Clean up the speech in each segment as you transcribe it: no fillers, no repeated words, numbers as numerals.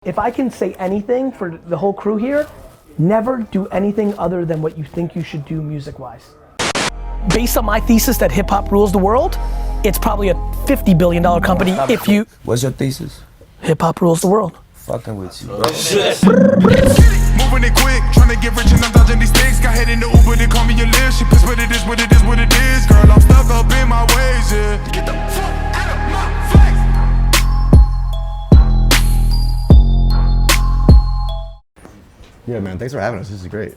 If I can say anything for the whole crew here, never do anything other than what you think you should do music-wise. Based on my thesis that hip hop rules the world, it's probably a $50 billion company if you... What's your thesis? Hip hop rules the world. Fucking with you, bro. Moving it quick, trying to get rich and I'm dodging these things. Got hit in the Uber, they call me your list. She pissed what it is, what it is, what it is. Girl, I'm stuck up in my ways, yeah. Get the fuck out of my face. Yeah, man, thanks for having us. This is great.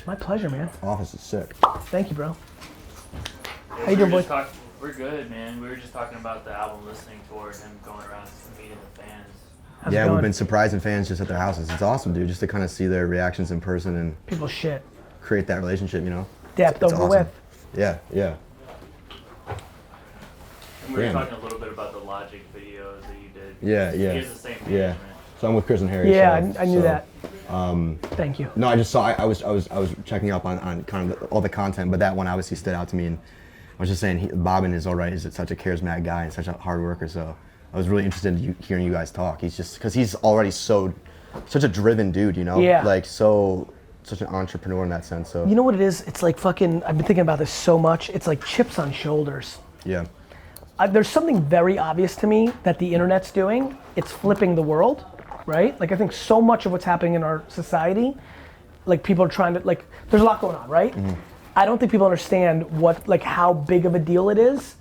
My pleasure, man. Office is sick. Thank you, bro. How you doing, boy? We're good, man. We were just talking about the album listening tour and him going around meeting the fans. How's it Yeah, going? we've been surprising fans just at their houses. It's awesome, dude, just to kind of see their reactions in person and People shit. create that relationship, you know? Depth It's over awesome. width. Yeah, yeah. And we were Damn. talking a little bit about the Logic videos that you did. Yeah, yeah. He has the same Yeah. management. So I'm with Chris and Harry. Yeah, so, I knew so, that. Thank you. No, I just saw. I was checking up on kind of all the content, but that one obviously stood out to me. And I was just saying, Bobbin is alright. Is such a charismatic guy and such a hard worker. So I was really interested in hearing you guys talk. He's just because he's already such a driven dude, you know. Yeah. Like such an entrepreneur in that sense. So You know what it is? It's like fucking, I've been thinking about this so much. It's like chips on shoulders. yeah, There's something very obvious to me that the internet's doing. It's flipping the world, right? Like I think so much of what's happening in our society, like people are trying to, like there's a lot going on, right? I don't think people understand how big of a deal it is.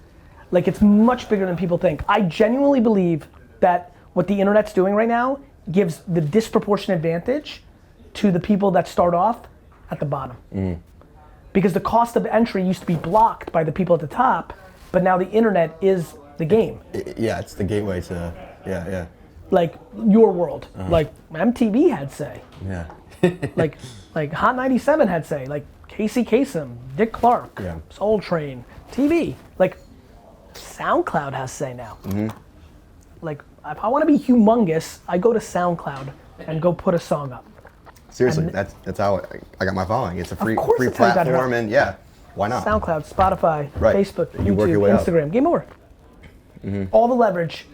Like it's much bigger than people think. I genuinely believe that what the internet's doing right now gives the disproportionate advantage to the people that start off at the bottom. Because the cost of entry used to be blocked by the people at the top, but now the internet is the game. yeah. It's the gateway to yeah, Like your world, like MTV had say, yeah. like Hot 97 had say, like Casey Kasem, Dick Clark, Yeah. Soul Train, TV, like SoundCloud has say now. Like if I want to be humongous, I go to SoundCloud and go put a song up. Seriously, And- that's how I got my following. It's a free course it's how you got it. platform, and yeah, why not? SoundCloud, Spotify, Right. Facebook, You work your way YouTube, up. Instagram, game over. All the leverage.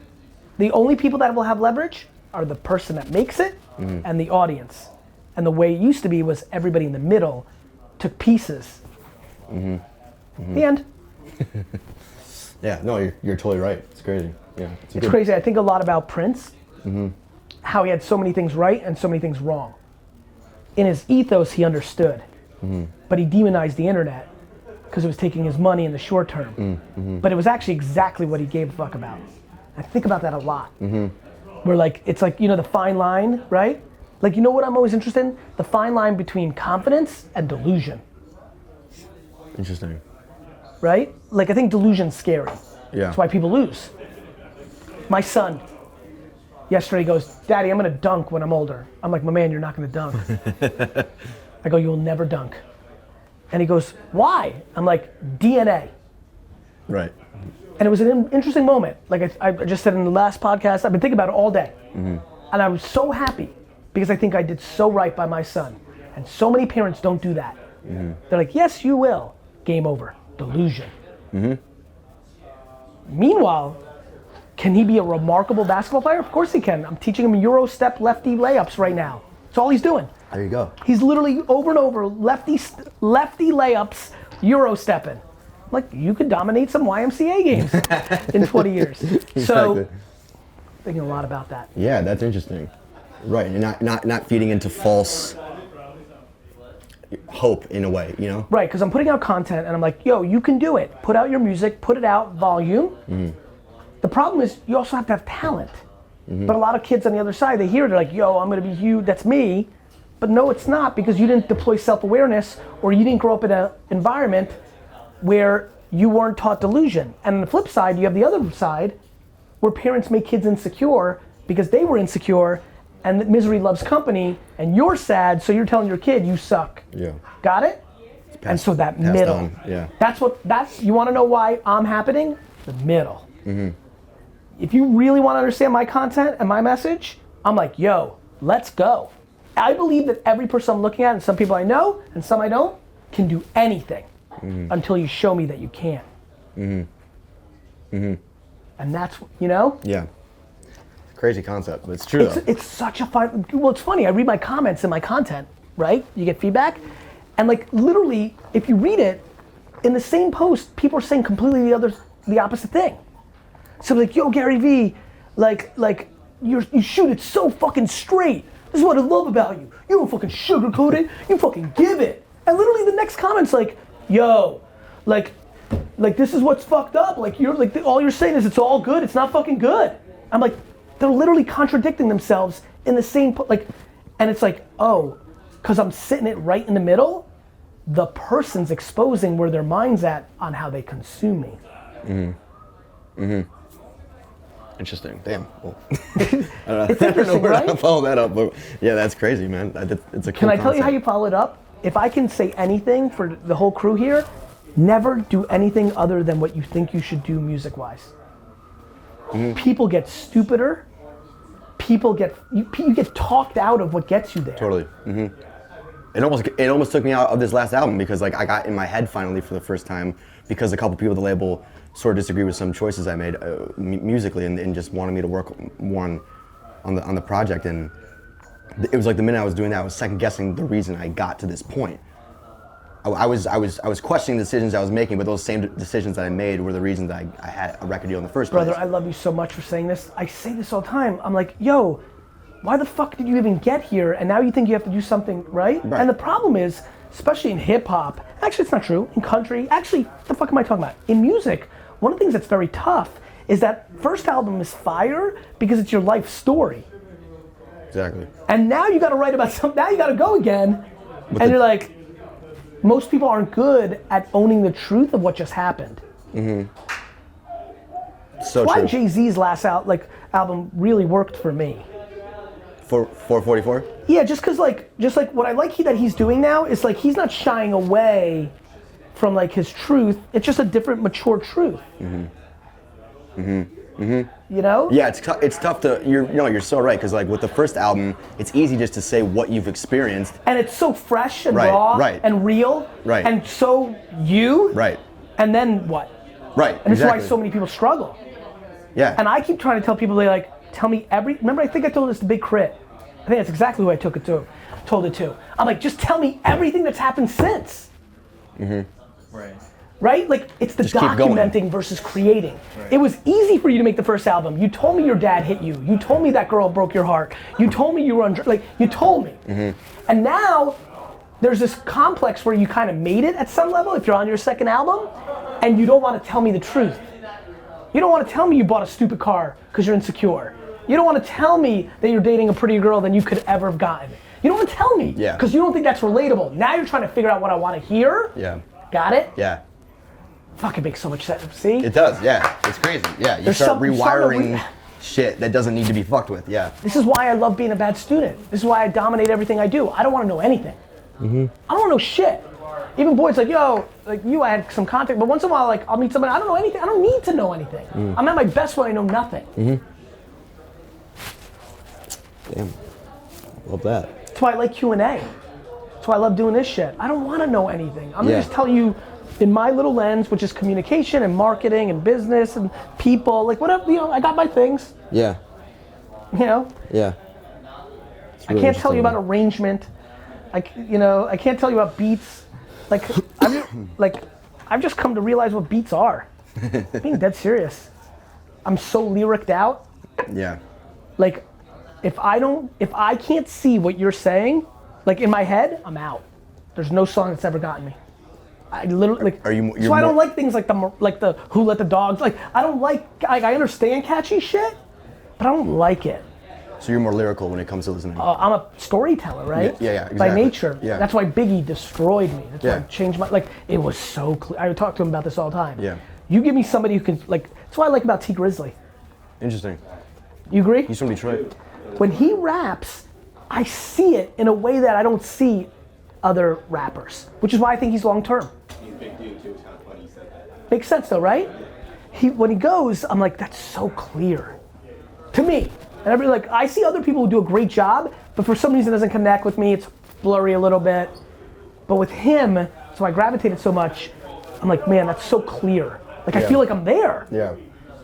The only people that will have leverage are the person that makes it and the audience. And the way it used to be was everybody in the middle took pieces. The end. Yeah, no, you're totally right. It's crazy. Yeah, It's crazy. I think a lot about Prince, how he had so many things right and so many things wrong. In his ethos, he understood, but he demonized the internet because it was taking his money in the short term. But it was actually exactly what he gave a fuck about. I think about that a lot. Where like, it's like, you know, the fine line, right? Like, you know what I'm always interested in? The fine line between confidence and delusion, Interesting. right? Like, I think delusion's scary. Yeah. That's why people lose. My son, yesterday goes, Daddy, I'm gonna dunk when I'm older. I'm like, my man, you're not gonna dunk. I go, you'll never dunk. And he goes, why? I'm like, DNA. Right. And it was an interesting moment. Like I just said in the last podcast, I've been thinking about it all day. And I was so happy because I think I did so right by my son. And so many parents don't do that. They're like, yes, you will. Game over. Delusion. Meanwhile, can he be a remarkable basketball player? Of course he can. I'm teaching him Euro step lefty layups right now. That's all he's doing. There you go. He's literally over and over lefty layups, Euro stepping. Like you could dominate some YMCA games in 20 years. So Exactly. thinking a lot about that. Yeah, that's interesting. Right, and not feeding into false hope in a way, you know? Right, because I'm putting out content and I'm like, yo, you can do it. Put out your music, put it out, volume. The problem is you also have to have talent. But a lot of kids on the other side, they hear it, they're like, yo, I'm gonna be huge, that's me. But no, it's not because you didn't deploy self-awareness or you didn't grow up in an environment where you weren't taught delusion. And on the flip side, you have the other side where parents make kids insecure because they were insecure and that misery loves company and you're sad, so you're telling your kid you suck. Yeah. Got it? And so that passed middle, on, yeah. you wanna know why I'm happening? The middle. If you really wanna understand my content and my message, I'm like, yo, let's go. I believe that every person I'm looking at, and some people I know, and some I don't, can do anything until you show me that you can't. And that's, you know? Yeah. crazy concept, but it's true though. It's such a fun, well, it's funny, I read my comments in my content, right? You get feedback, and like literally, if you read it, in the same post, people are saying completely the opposite thing. So like, yo, Gary Vee, like you shoot it so fucking straight. This is what I love about you. You don't fucking sugarcoat it, you fucking give it. And literally the next comment's like, yo, like this is what's fucked up. Like you're like, all you're saying is it's all good, it's not fucking good. I'm like, they're literally contradicting themselves in the same, like, and it's like, oh, cause I'm sitting it right in the middle, the person's exposing where their mind's at on how they consume me. Interesting. Damn. Well, It's I don't know interesting, where right? to follow that up, but yeah, that's crazy, man. It's a cool Can I tell you how concept. you follow it up? If I can say anything for the whole crew here, never do anything other than what you think you should do music-wise. People get stupider. People get, you get talked out of what gets you there. Totally. It almost took me out of this last album because like I got in my head finally for the first time because a couple people at the label sort of disagree with some choices I made musically and just wanted me to work on the project, and it was like the minute I was doing that, I was second guessing the reason I got to this point. I was questioning the decisions I was making, but those same decisions that I made were the reasons I had a record deal in the first place. Brother, I love you so much for saying this. I say this all the time. I'm like, yo, why the fuck did you even get here? And now you think you have to do something, right? Right. And the problem is, especially in hip hop, actually it's not true, in country, actually, what the fuck am I talking about? In music, one of the things that's very tough is that first album is fire because it's your life story. Exactly. And now you gotta write about something, now you gotta go again, and you're like, most people aren't good at owning the truth of what just happened. So Why true. Jay-Z's last album really worked for me. For 444? Yeah, just cause just like what I like that he's doing now is like he's not shying away from like his truth. It's just a different, mature truth. You know? Yeah, it's tough to, you're so right, because like with the first album, it's easy just to say what you've experienced. And it's so fresh and Right, raw right. and real. Right. And so you. Right. And then what? Right, And this exactly. is why so many people struggle. Yeah. And I keep trying to tell people, they like, tell me remember I think I told this to Big Crit. I think that's exactly who I told it to. I'm like, just tell me everything that's happened since. Right. Right? Like, it's the Just keep going. documenting versus creating. It was easy for you to make the first album. You told me your dad hit you. You told me that girl broke your heart. You told me you were you told me. And now, there's this complex where you kind of made it at some level, if you're on your second album, and you don't want to tell me the truth. You don't want to tell me you bought a stupid car because you're insecure. You don't want to tell me that you're dating a prettier girl than you could ever have gotten. You don't want to tell me, Yeah. because you don't think that's relatable. Now you're trying to figure out what I want to hear. Yeah. Got it? Yeah. Fuck, it makes so much sense. See? It does, yeah. It's crazy. Yeah, you There's start something to rewiring shit that doesn't need to be fucked with, yeah. This is why I love being a bad student. This is why I dominate everything I do. I don't want to know anything. I don't want to know shit. Even boys like, yo, like you, I had some contact, but once in a while, like I'll meet somebody, I don't know anything. I don't need to know anything. I'm at my best when I know nothing. Damn. Love that. That's why I like Q&A. That's why I love doing this shit. I don't want to know anything. I'm Yeah. gonna just tell you in my little lens, which is communication and marketing and business and people, like whatever, you know, I got my things, Yeah. you know. Yeah. I can't tell you about arrangement. I can't tell you about beats. Like, I've just come to realize what beats are. Being dead serious. I'm so lyriced out. Yeah. Like, if I can't see what you're saying, like in my head, I'm out. There's no song that's ever gotten me. I literally like. You're so I don't more- like things like the Who Let the Dogs. Like I don't like I understand catchy shit, but I don't like it. So you're more lyrical when it comes to listening. I'm a storyteller, right? Yeah, By exactly. nature. Yeah. That's why Biggie destroyed me. That's why Yeah. I changed my, like, it was so clear. I talk to him about this all the time. Yeah. You give me somebody who can, like, that's what I like about T Grizzly. Interesting. You agree? He's from Detroit. When he raps, I see it in a way that I don't see other rappers, which is why I think he's long term. He's a big dude too. It's kind of funny you said that. Makes sense though, right? When he goes, I'm like, that's so clear. To me. And I see other people who do a great job, but for some reason it doesn't connect with me. It's blurry a little bit. But with him, so I gravitated so much, I'm like, man, that's so clear. Like I Yeah. feel like I'm there. Yeah.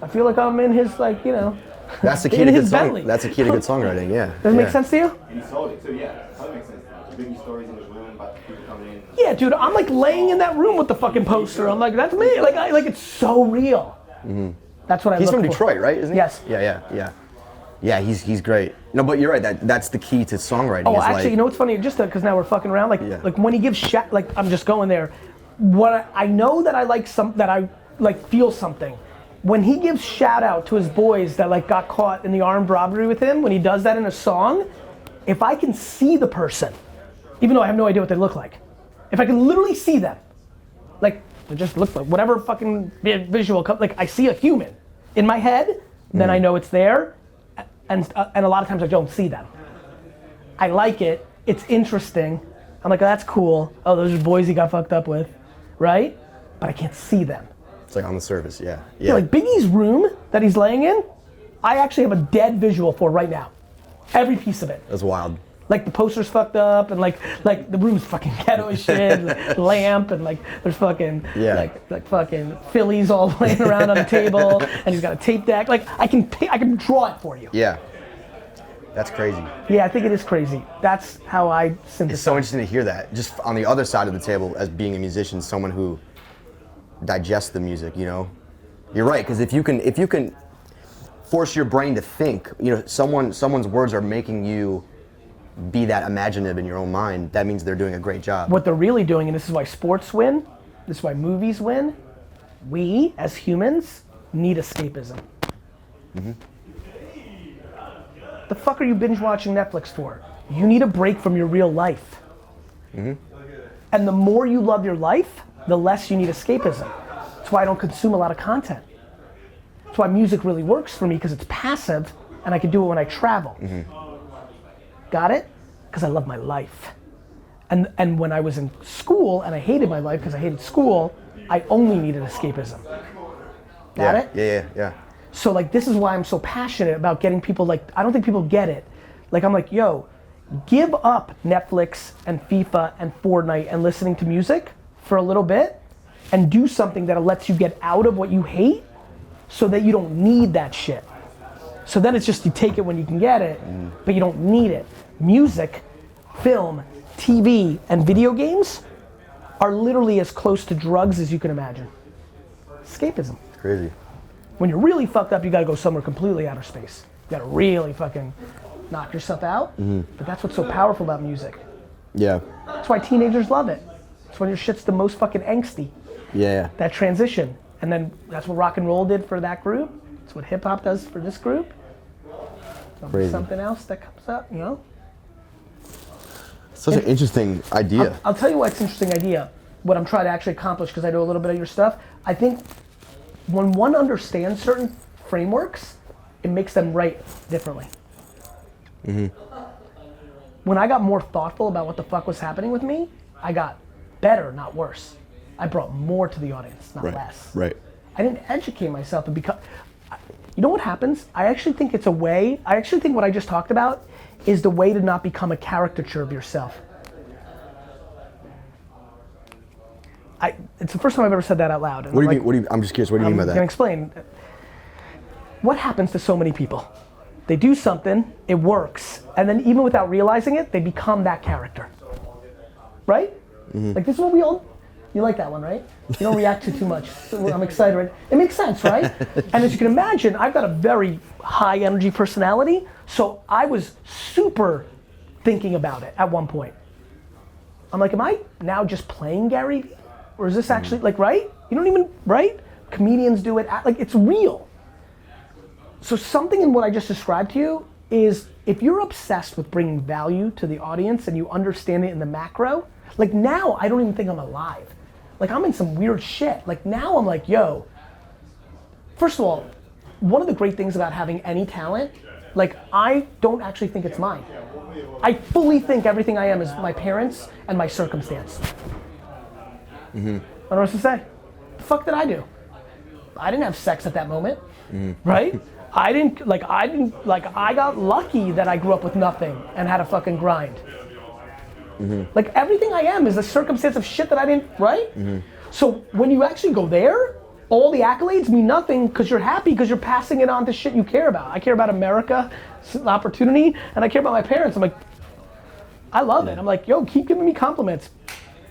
I feel like I'm in his, like, you know, That's the key In to good his song. Bentley. That's the key to good songwriting. Yeah. Does it make Yeah. sense to you? And he sold it too, yeah. That makes sense. Biggie stories in his room about people coming in. Yeah, dude, I'm like laying in that room with the fucking poster. I'm like, that's me. Like it's so real. That's what I He's look from for. Detroit, right? Isn't he? Yes. Yeah. Yeah, he's great. No, but you're right. That's the key to songwriting. Oh, is actually, like, you know what's funny? Just because now we're fucking around, like, Yeah. like when he gives like I'm just going there. What I know that I like that I like feel something. When he gives shout out to his boys that like got caught in the armed robbery with him, when he does that in a song, if I can see the person, even though I have no idea what they look like, if I can literally see them, like it just looks like whatever fucking visual, like I see a human in my head, then I know it's there, and a lot of times I don't see them. I like it. It's interesting. I'm like, oh, that's cool. Oh, those are boys he got fucked up with, right? But I can't see them. it's like on the surface. Yeah. Yeah, like Biggie's room that he's laying in, I actually have a dead visual for right now. Every piece of it. That's wild. Like the poster's fucked up and like the room's fucking ghetto as shit, lamp and like there's fucking like fucking Phillies all laying around on the table and he's got a tape deck. Like I can draw it for you. Yeah. That's crazy. Yeah, I think it is crazy. That's how I synthesize. It's so interesting to hear that. Just on the other side of the table, as being a musician, someone who digests the music, you know? You're right, because if you can force your brain to think, you know, someone's words are making you be that imaginative in your own mind, that means they're doing a great job. What they're really doing, and this is why sports win, this is why movies win, we as humans need escapism. The fuck are you binge watching Netflix for? You need a break from your real life. And the more you love your life, the less you need escapism. That's why I don't consume a lot of content. That's why music really works for me, because it's passive and I can do it when I travel. Got it? Because I love my life. And when I was in school and I hated my life because I hated school, I only needed escapism. Got it? Yeah. So like this is why I'm so passionate about getting people, like I don't think people get it. Like I'm like, yo, give up Netflix and FIFA and Fortnite and listening to music for a little bit and do something that lets you get out of what you hate so that you don't need that shit. So then it's just you take it when you can get it, but you don't need it. Music, film, TV, and video games are literally as close to drugs as you can imagine. Escapism. Crazy. When you're really fucked up, you gotta go somewhere completely outer space. You gotta really fucking knock yourself out. But that's what's so powerful about music. Yeah. That's why teenagers love it. It's when your shit's the most fucking angsty. Yeah. That transition. And then that's what rock and roll did for that group. It's what hip hop does for this group. There'll be Crazy. something else that comes up, you know? Such an interesting idea. I'll tell you why it's an interesting idea. What I'm trying to actually accomplish, because I know a little bit of your stuff. I think when one understands certain frameworks, it makes them write differently. When I got more thoughtful about what the fuck was happening with me, I got better, not worse. I brought more to the audience, not less. Right. I didn't educate myself and become. You know what happens? I actually think it's a way. I actually think what I just talked about is the way to not become a caricature of yourself. It's the first time I've ever said that out loud. And What do you I'm mean? What do you? I'm just curious. What do you mean by I'm that? gonna explain. What happens to so many people? They do something, it works, and then even without realizing it, they become that character. Right? Like this is what we all. You like that one, right? You don't react to too much. So I'm excited. Right? It makes sense, right? And as you can imagine, I've got a very high energy personality, so I was super thinking about it at one point. I'm like, am I now just playing Gary Vee? Or is this actually, like, right? You don't even, right? Comedians do it, like, it's real. So something in what I just described to you is if you're obsessed with bringing value to the audience and you understand it in the macro, like now I don't even think I'm alive. Like I'm in some weird shit. Like now I'm like, yo, first of all, one of the great things about having any talent, like I don't actually think it's mine. I fully think everything I am is my parents and my circumstance. I don't know what to say. The fuck did I do? I didn't have sex at that moment, right? I got lucky that I grew up with nothing and had a fucking grind. Like everything I am is a circumstance of shit that I didn't, right? So when you actually go there, all the accolades mean nothing because you're happy because you're passing it on to shit you care about. I care about America, opportunity, and I care about my parents. I'm like, I love it. I'm like, yo, keep giving me compliments.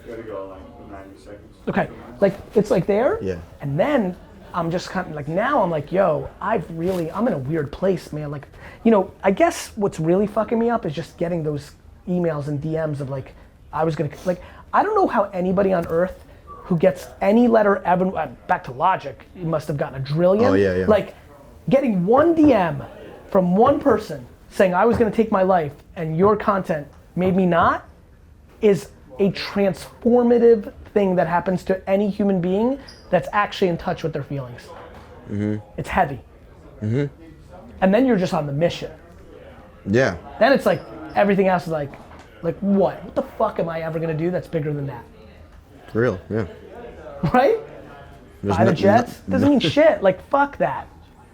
Gotta go like 90 seconds. Okay, like it's like there, Yeah. and then I'm just kind of like, now I'm like, yo, I'm in a weird place, man. Like, you know, I guess what's really fucking me up is just getting those emails and DMs of like, I don't know how anybody on earth who gets any letter ever, back to Logic, you must have gotten a trillion. Oh, yeah. Like, getting one DM from one person saying I was gonna take my life and your content made me not, is a transformative thing that happens to any human being that's actually in touch with their feelings. It's heavy. And then you're just on the mission. Yeah. Then it's like, everything else is like what? What the fuck am I ever gonna do that's bigger than that? For real. Yeah. Right? There's Buy the no- jets? Doesn't mean shit. Like, fuck that.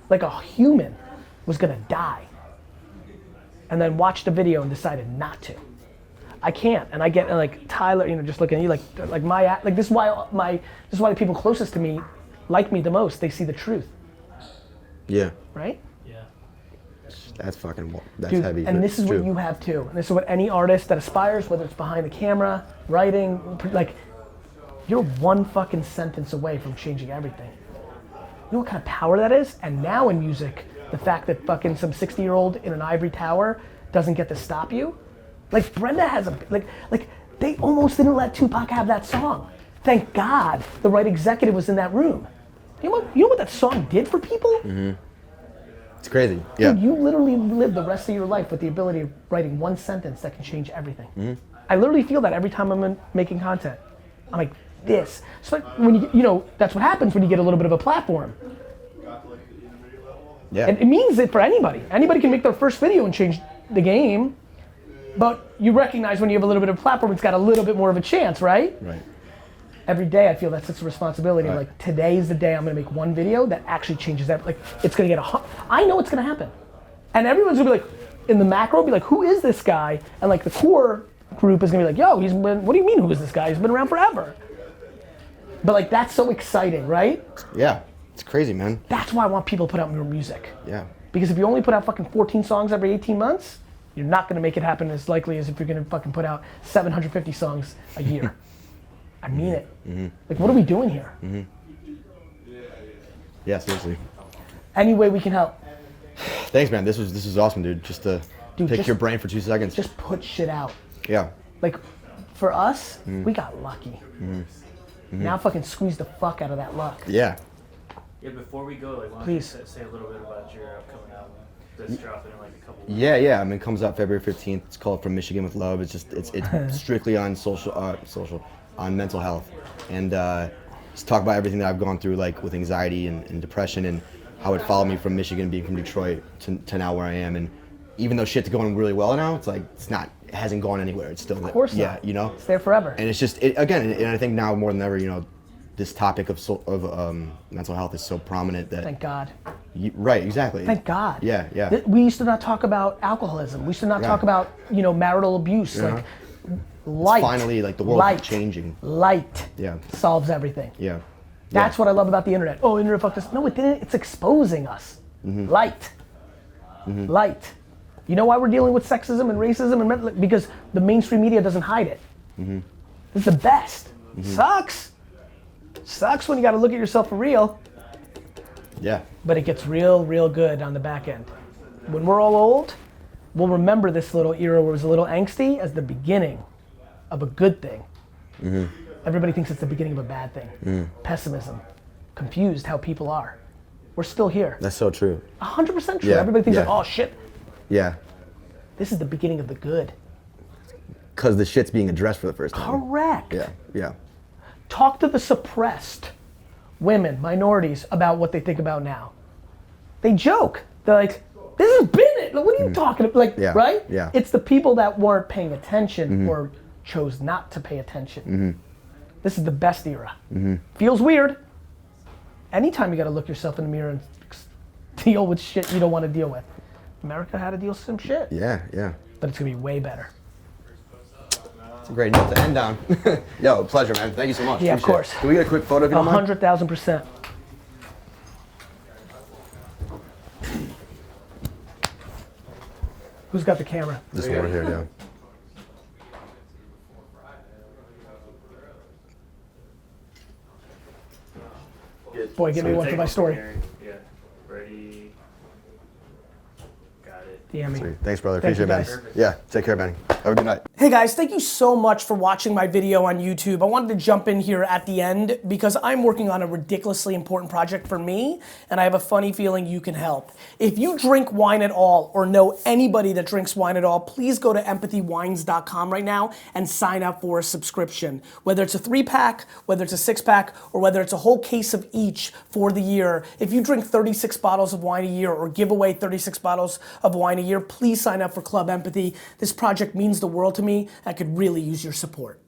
Like, a human was gonna die and then watched a video and decided not to. I can't, and I get like Tyler, you know, just looking at you like this is why the people closest to me like me the most. They see the truth, Yeah. right? Yeah. That's Dude, heavy. and but this it's is what true. you have too. And this is what any artist that aspires, whether it's behind the camera, writing, like, you're one fucking sentence away from changing everything. You know what kind of power that is? And now in music, the fact that fucking some 60-year-old in an ivory tower doesn't get to stop you. Like, Brenda has like they almost didn't let Tupac have that song. Thank God the right executive was in that room. You know what that song did for people? It's crazy. Yeah. Dude, you literally live the rest of your life with the ability of writing one sentence that can change everything. I literally feel that every time I'm making content. I'm like, this. So like when you know, that's what happens when you get a little bit of a platform. Yeah. And it means it for anybody. Anybody can make their first video and change the game. But you recognize when you have a little bit of a platform, it's got a little bit more of a chance, right? Right. Every day I feel that's its responsibility. Right. Like, today is the day I'm gonna make one video that actually changes that. Like, it's gonna get I know it's gonna happen. And everyone's gonna be like, in the macro, be like, who is this guy? And like the core group is gonna be like, yo, what do you mean who is this guy? He's been around forever. But like, that's so exciting, right? Yeah. It's crazy, man. That's why I want people to put out more music. Yeah. Because if you only put out fucking 14 songs every 18 months, you're not gonna make it happen as likely as if you're gonna fucking put out 750 songs a year. I mean it. Like, what are we doing here? Yeah, seriously. Any way we can help, Thanks, man. This was awesome, dude. Just to Dude, pick just- your brain for 2 seconds. just put shit out. Yeah. Like, for us, we got lucky. Now fucking squeeze the fuck out of that luck. Yeah. Yeah, before we go, like, why don't Please. you say a little bit about your upcoming album that's dropping in like a couple weeks? Yeah. I mean, it comes out February 15th. It's called From Michigan with Love. It's strictly on on mental health, and just talk about everything that I've gone through, like with anxiety and depression, and how it followed me from Michigan, being from Detroit, to now where I am. And even though shit's going really well now, it's like it hasn't gone anywhere. It's still Of course yeah, not. you know. It's there forever. And it's just again, and I think now more than ever, you know, this topic of mental health is so prominent that. Thank God. Right, exactly. Thank God. Yeah. We used to not talk about alcoholism. We used to not talk about, you know, marital abuse. Yeah. Like, light. Finally, like, the world's changing. Light. Yeah. Solves everything. Yeah. That's what I love about the internet. Oh, internet fucked us. No, it didn't. It's exposing us. Light. Light. You know why we're dealing with sexism and racism and because the mainstream media doesn't hide it. It's the best. Sucks. Sucks when you got to look at yourself for real. Yeah. But it gets real good on the back end. When we're all old, we'll remember this little era where it was a little angsty as the beginning of a good thing. Everybody thinks it's the beginning of a bad thing. Pessimism, confused how people are. We're still here. That's so true. 100% true. Yeah, Everybody thinks yeah. like, oh shit, Yeah. this is the beginning of the good. Because the shit's being addressed for the first time. Correct. Yeah. Talk to the suppressed women, minorities, about what they think about now. They joke. They're like, this has been it. Like, what are you talking about? Like, Yeah, right? yeah. It's the people that weren't paying attention or chose not to pay attention. This is the best era. Feels weird. Anytime you gotta look yourself in the mirror and deal with shit you don't want to deal with. America had to deal with some shit. Yeah. But it's gonna be way better. It's a great note to end on. Yo, pleasure, man. Thank you so much. Yeah, of Appreciate it. course. Can we get a quick photo if you don't mind? 100,000%. Who's got the camera? This one right here, yeah. Boy, give me one for Take my story. Gary. Yeah. Ready. Got it. DM me. Sweet. Thanks, brother. Thank you, Appreciate it, guys. Benny. Yeah, take care, Benny. Have a good night. Hey guys, thank you so much for watching my video on YouTube. I wanted to jump in here at the end because I'm working on a ridiculously important project for me, and I have a funny feeling you can help. If you drink wine at all or know anybody that drinks wine at all, please go to empathywines.com right now and sign up for a subscription. Whether it's a 3-pack, whether it's a 6-pack, or whether it's a whole case of each for the year. If you drink 36 bottles of wine a year or give away 36 bottles of wine a year, please sign up for Club Empathy. This project means the world to me. I could really use your support.